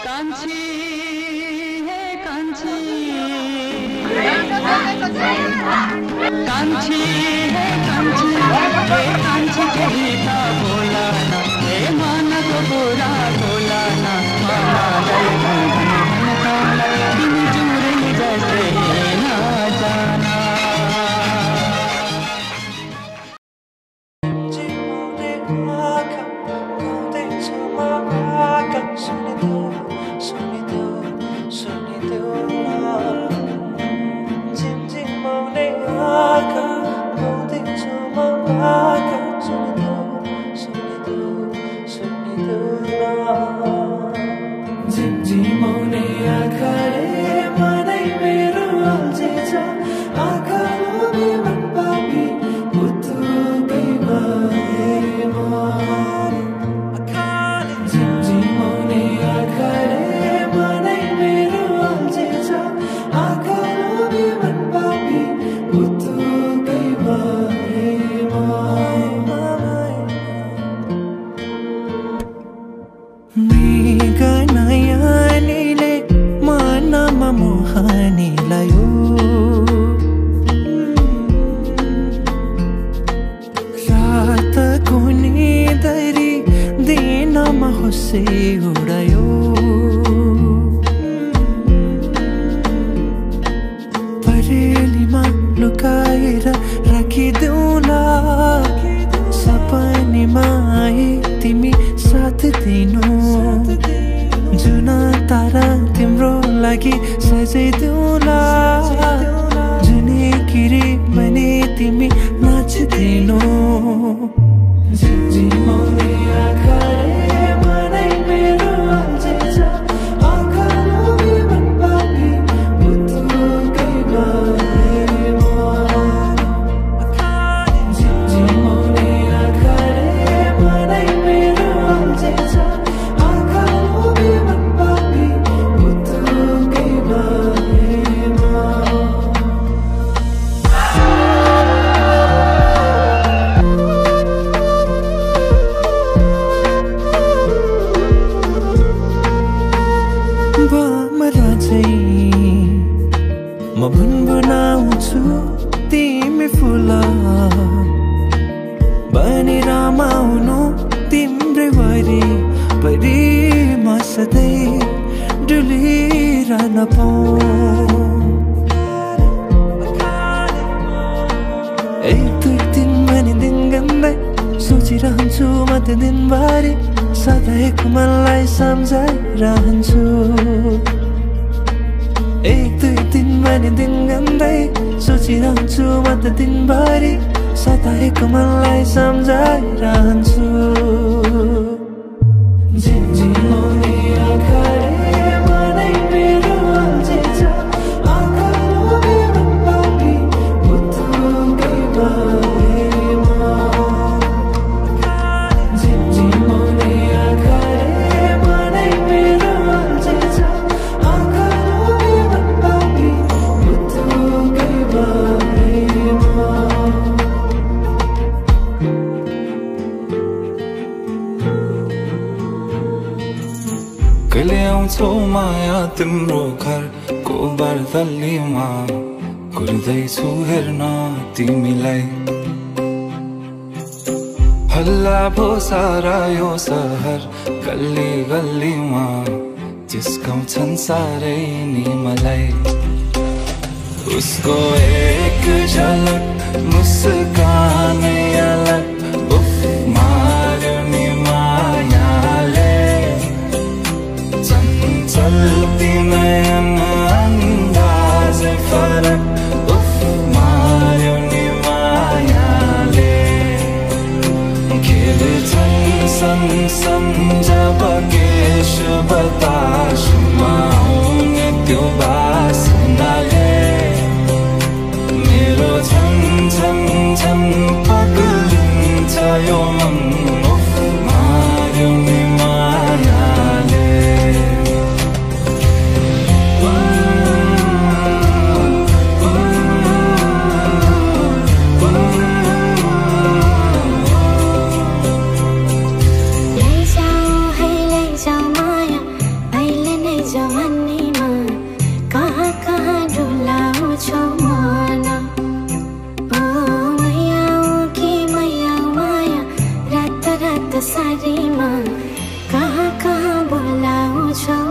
कान्छी हे कान्छी कान्छी हे कान्छी हे कान्छी केही त बोला न हे मनको कुरा बोला न मलाई तिमी जुरेली जस्तै नजाना तिम्रो घरको बर्दलीमा घुर्दैछु हेर्न तिमीलाई हल्ला भो सारा यो सहर गल्ली गल्लीमा जिस्काउँछन् सारै नि मलाई उसको एक झलक मुस्कानै अलग उफ मार्यो नि मायाले चल्ती नयन अंदाज फरक उफ मार्यो नि मायाले खेल्छन् सन जब केश बतासमा आउने त्यो बासनाले मेरो झन झन झन पगलिन सारीमा कहाँ कहाँ बोलाउँछौ